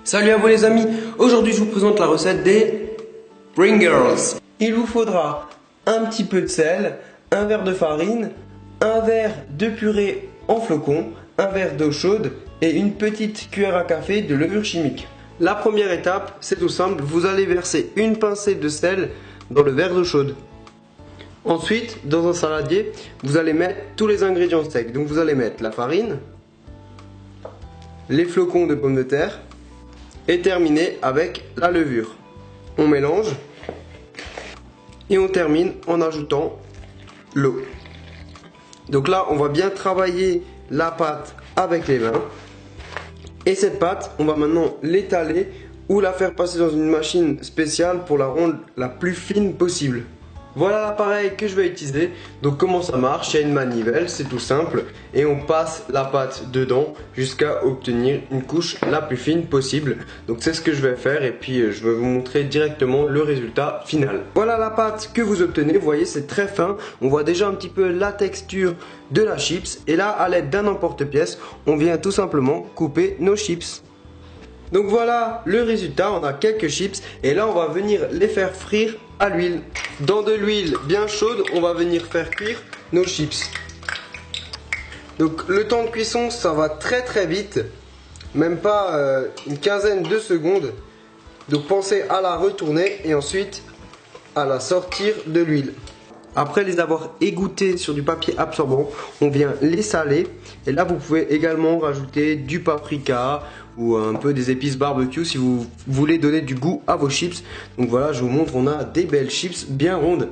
Salut à vous les amis, aujourd'hui je vous présente la recette des Pringles. Il vous faudra un petit peu de sel, un verre de farine, un verre de purée en flocons, un verre d'eau chaude et une petite cuillère à café de levure chimique. La première étape, c'est tout simple, vous allez verser une pincée de sel dans le verre d'eau chaude. Ensuite, dans un saladier, vous allez mettre tous les ingrédients secs. Donc vous allez mettre la farine, les flocons de pommes de terre et terminer avec la levure. On mélange et on termine en ajoutant l'eau. Donc là, on va bien travailler la pâte avec les mains. Et cette pâte, on va maintenant l'étaler ou la faire passer dans une machine spéciale pour la rendre la plus fine possible. Voilà l'appareil que je vais utiliser. Donc comment ça marche? Il y a une manivelle, c'est tout simple. Et on passe la pâte dedans jusqu'à obtenir une couche la plus fine possible. Donc c'est ce que je vais faire et puis je vais vous montrer directement le résultat final. Voilà la pâte que vous obtenez. Vous voyez, c'est très fin. On voit déjà un petit peu la texture de la chips. Et là, à l'aide d'un emporte-pièce, on vient tout simplement couper nos chips. Donc voilà le résultat, on a quelques chips et là on va venir les faire frire à l'huile. Dans de l'huile bien chaude, on va venir faire cuire nos chips. Donc le temps de cuisson, ça va très vite, même pas une quinzaine de secondes. Donc pensez à la retourner et ensuite à la sortir de l'huile. Après les avoir égouttés sur du papier absorbant, on vient les saler. Et là, vous pouvez également rajouter du paprika ou un peu des épices barbecue si vous voulez donner du goût à vos chips. Donc voilà, je vous montre, on a des belles chips bien rondes.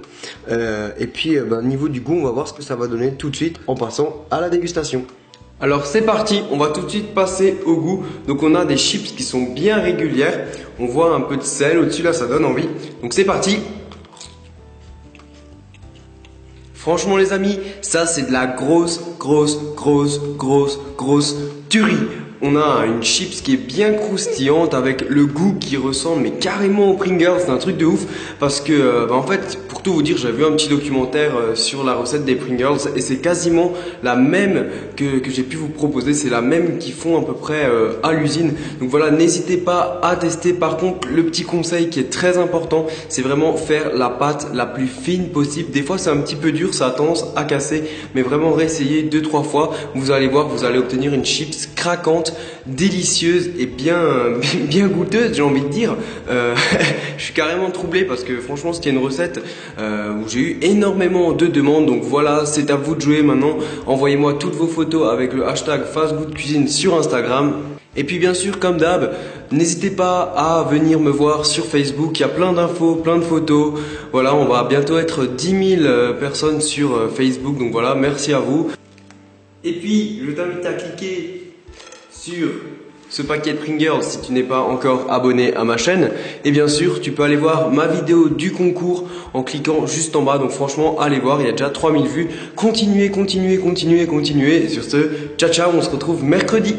Et puis, niveau du goût, on va voir ce que ça va donner tout de suite en passant à la dégustation. Alors c'est parti, on va tout de suite passer au goût. Donc on a des chips qui sont bien régulières. On voit un peu de sel au-dessus, là ça donne envie. Donc c'est parti. Franchement les amis, ça c'est de la grosse tuerie. On a une chips qui est bien croustillante avec le goût qui ressemble mais carrément aux Pringles, c'est un truc de ouf parce que en fait pour tout vous dire j'avais vu un petit documentaire sur la recette des Pringles et c'est quasiment la même que j'ai pu vous proposer, c'est la même qu'ils font à peu près à l'usine. Donc voilà, n'hésitez pas à tester. Par contre le petit conseil qui est très important, c'est vraiment faire la pâte la plus fine possible. Des fois c'est un petit peu dur, ça a tendance à casser, mais vraiment réessayer 2-3 fois, vous allez voir, vous allez obtenir une chips craquante, délicieuse et bien goûteuse, j'ai envie de dire. Je suis carrément troublé parce que franchement c'était une recette où j'ai eu énormément de demandes. Donc voilà, c'est à vous de jouer maintenant. Envoyez-moi toutes vos photos avec le hashtag FastGoodCuisine sur Instagram. Et puis bien sûr, comme d'hab, n'hésitez pas à venir me voir sur Facebook, il y a plein d'infos, plein de photos. Voilà, on va bientôt être 10 000 personnes sur Facebook, donc voilà, merci à vous. Et puis, je t'invite à cliquer sur ce paquet de Pringles si tu n'es pas encore abonné à ma chaîne. Et bien sûr, tu peux aller voir ma vidéo du concours en cliquant juste en bas. Donc franchement, allez voir, il y a déjà 3000 vues. Continuez. Et sur ce, ciao, on se retrouve mercredi.